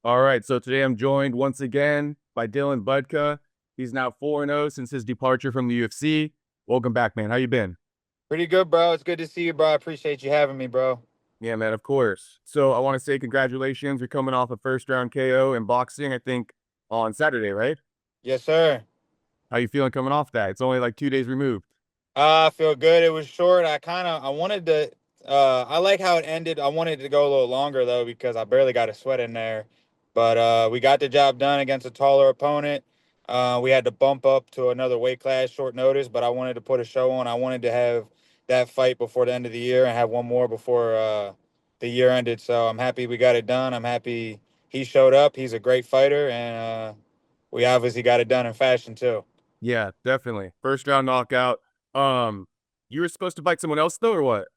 All right, so today I'm joined once again by Budka. He's now 4-0 since his departure from the UFC. Welcome back, man. How you been? Pretty good, bro. It's good to see you, bro. I appreciate you having me, bro. Yeah, man, of course. So I want to say congratulations. You're coming off a first round KO in boxing, I think, on Saturday, right? Yes, sir. How you feeling coming off that? It's only like 2 days removed. I feel good. It was short. I wanted to I like how it ended. I wanted to go a little longer though because I barely got a sweat in there. But we got the job done against a taller opponent. We had to bump up to another weight class short notice, but I wanted to put a show on. I wanted to have that fight before the end of the year and have one more before the year ended. So I'm happy we got it done. I'm happy he showed up. He's a great fighter and we obviously got it done in fashion too. Yeah, definitely. First round knockout. Um, you were supposed to fight someone else though, or what?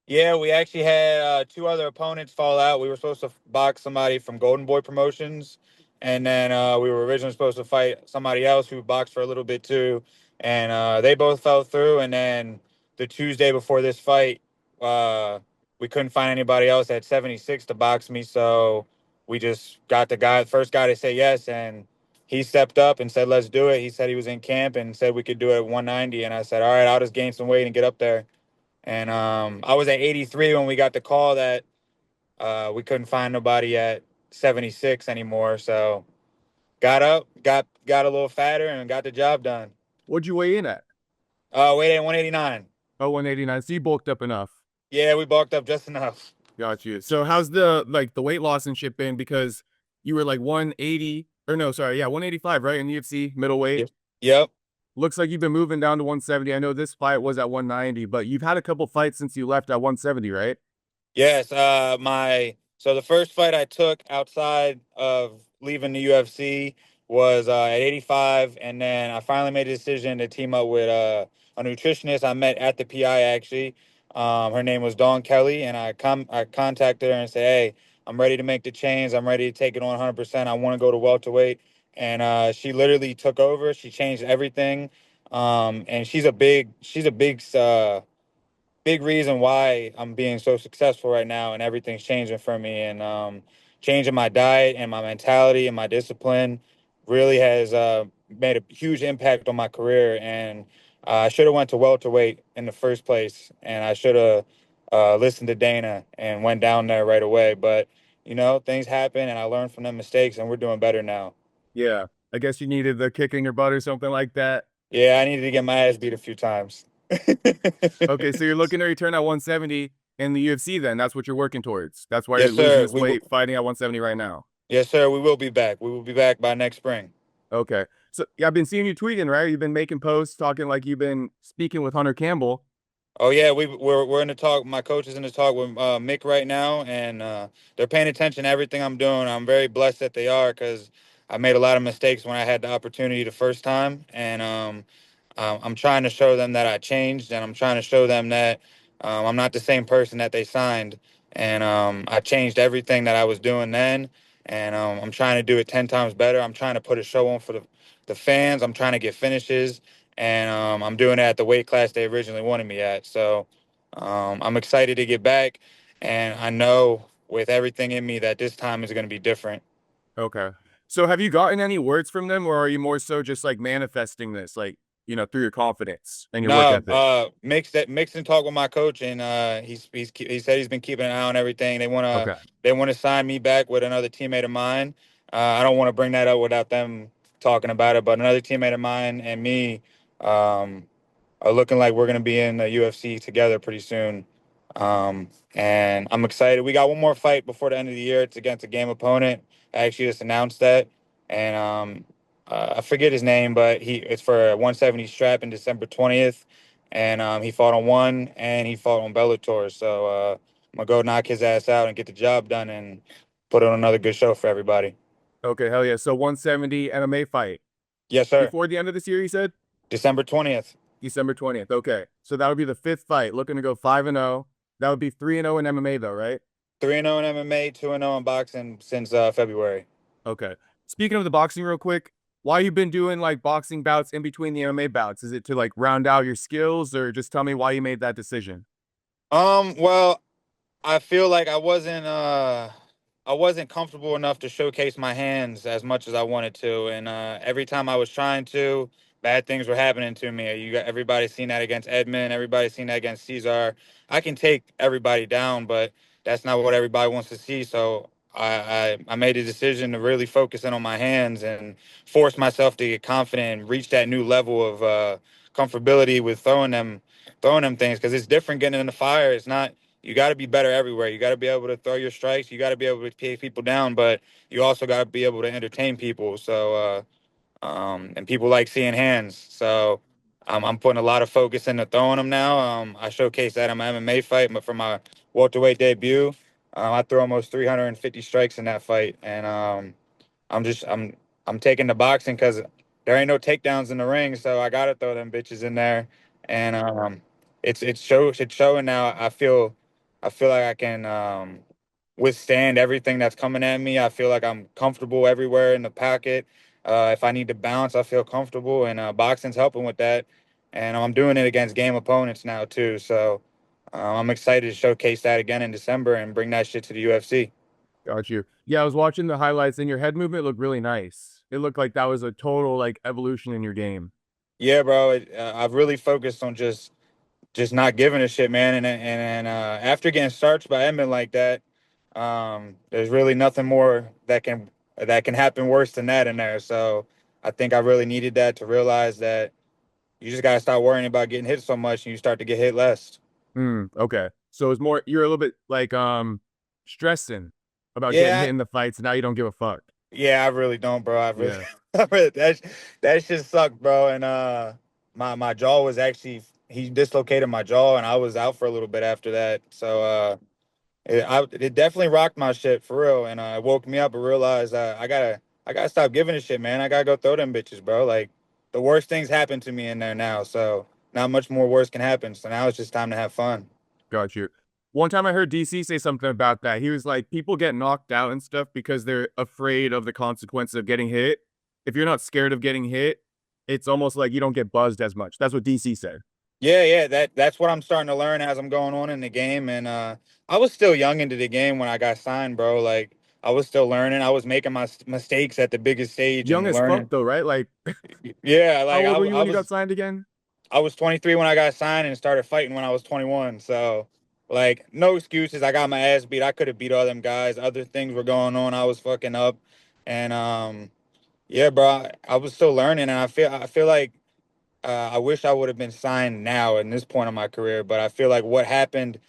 Yeah, we actually had two other opponents fall out. We were supposed to box somebody from Golden Boy Promotions, and then we were originally supposed to fight somebody else who boxed for a little bit too, and they both fell through. And then the Tuesday before this fight, uh, we couldn't find anybody else at 76 to box me, so we just got first guy to say yes, and he stepped up and said, "Let's do it." He said he was in camp and said we could do it at 190, and I said, "All right, I'll just gain some weight and get up there." And I was at 83 when we got the call that we couldn't find nobody at 76 anymore. So got up, got a little fatter, and got the job done. What'd you weigh in at? Weight at 189. Oh, 189. So you bulked up enough. Yeah, we bulked up just enough. Got you. So how's the weight loss and shit been? Because you were like 180 or no, sorry, yeah, 185, right? In the UFC middleweight. Yep. Yep. Looks like you've been moving down to 170. I know this fight was at 190, but you've had a couple fights since you left at 170, right? Yes, the first fight I took outside of leaving the UFC was at 85, and then I finally made a decision to team up with a nutritionist I met at the PI actually. Her name was Dawn Kelly, and I contacted her and said, "Hey, I'm ready to make the change. I'm ready to take it on 100%. I want to go to welterweight." And she literally took over. She changed everything. And she's a big reason why I'm being so successful right now and everything's changing for me, and changing my diet and my mentality and my discipline really has made a huge impact on my career. And I should have went to welterweight in the first place, and I should have listened to Dana and went down there right away. But things happen, and I learned from them mistakes, and we're doing better now. Yeah. I guess you needed the kick in your butt or something like that. Yeah, I needed to get my ass beat a few times. Okay, so you're looking to return at 170 in the UFC then. That's what you're working towards. That's why you're Yes, losing sir. this weight fighting at 170 right now. Yes, sir. We will be back. We will be back by next spring. Okay. So yeah, I've been seeing you tweeting, right? You've been making posts talking like you've been speaking with Hunter Campbell. Oh yeah, we're in the talk. My coach is in the talk with Mick right now, and they're paying attention to everything I'm doing. I'm very blessed that they are because I made a lot of mistakes when I had the opportunity the first time, and I'm trying to show them that I changed, and I'm trying to show them that I'm not the same person that they signed, and I changed everything that I was doing then, and I'm trying to do it 10 times better. I'm trying to put a show on for the fans. I'm trying to get finishes, and I'm doing it at the weight class they originally wanted me at. So I'm excited to get back, and I know with everything in me that this time is going to be different. Okay. So have you gotten any words from them, or are you more so just like manifesting this, like, through your confidence and your work No, ethic? mix and talk with my coach, and he said he's been keeping an eye on everything. Okay. They want to sign me back with another teammate of mine. I don't want to bring that up without them talking about it, but another teammate of mine and me um, are looking like we're going to be in the UFC together pretty soon. And I'm excited. We got one more fight before the end of the year. It's against a game opponent. I actually just announced that, and I forget his name, but it's for a 170 strap in December 20th, and he fought on one and he fought on Bellator. So I'm gonna go knock his ass out and get the job done and put on another good show for everybody. Okay, hell yeah. So 170 MMA fight. Yes, sir. Before the end of this year, you said? December 20th. December 20th. Okay. So that would be the fifth fight. Looking to go 5-0. That would be 3-0 in MMA though, right? 3-0 in MMA, 2-0 in boxing since February. Okay. Speaking of the boxing real quick, why you been doing like boxing bouts in between the MMA bouts? Is it to like round out your skills, or just tell me why you made that decision? Well, I feel like I wasn't comfortable enough to showcase my hands as much as I wanted to, and every time I was trying to, bad things were happening to me. You got everybody seen that against Edmund, everybody seen that against Caesar. I can take everybody down, but that's not what everybody wants to see. So I made a decision to really focus in on my hands and force myself to get confident and reach that new level of comfortability with throwing them things, because it's different getting in the fire. It's not, you got to be better everywhere. You got to be able to throw your strikes. You got to be able to take people down, but you also got to be able to entertain people. So, and people like seeing hands. So, I'm putting a lot of focus into throwing them now. I showcased that in my MMA fight, but for my welterweight debut, I threw almost 350 strikes in that fight, and I'm just I'm taking the boxing because there ain't no takedowns in the ring, so I gotta throw them bitches in there, and it's showing now. I feel like I can withstand everything that's coming at me. I feel like I'm comfortable everywhere in the pocket. If I need to bounce, I feel comfortable, and boxing's helping with that. And I'm doing it against game opponents now too. So I'm excited to showcase that again in December and bring that shit to the UFC. Got you. Yeah, I was watching the highlights and your head movement looked really nice. It looked like that was a total like evolution in your game. Yeah, bro. I've really focused on just not giving a shit, man. And after getting starched by Edmund like that, there's really nothing more that can happen worse than that in there. So I think I really needed that to realize that you just gotta stop worrying about getting hit so much, and you start to get hit less. Okay. So it's more you're a little bit like stressing about getting hit Yeah, in the fights. Now you don't give a fuck. yeah, I really don't, bro. I really, Yeah. that shit sucked, bro. And my jaw was actually, he dislocated my jaw, and I was out for a little bit after that. So it definitely rocked my shit for real, and it woke me up and realized I gotta stop giving a shit, man. I gotta go throw them bitches, bro. Like, the worst things happen to me in there now, so not much more worse can happen. So now it's just time to have fun. Got you. One time I heard DC say something about that. He was like, people get knocked out and stuff because they're afraid of the consequences of getting hit. If you're not scared of getting hit, it's almost like you don't get buzzed as much. That's what DC said. Yeah, yeah, that's what I'm starting to learn as I'm going on in the game. And I was still young into the game when I got signed, bro. Like, I was still learning. I was making my mistakes at the biggest stage Young and as fuck learning. though, right? Like, Yeah, how like old were you I when you got was signed again? I was 23 when I got signed and started fighting when I was 21. So, like, no excuses. I got my ass beat. I could have beat all them guys. Other things were going on. I was fucking up, and yeah, bro. I was still learning, and I feel like I wish I would have been signed now in this point of my career, but I feel like what happened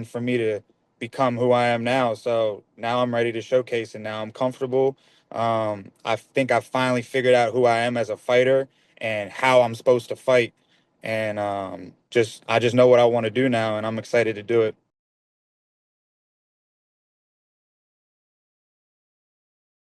for me to become who I am now. So now I'm ready to showcase, and now I'm comfortable. I think I finally figured out who I am as a fighter and how I'm supposed to fight, and I just know what I want to do now, and I'm excited to do it.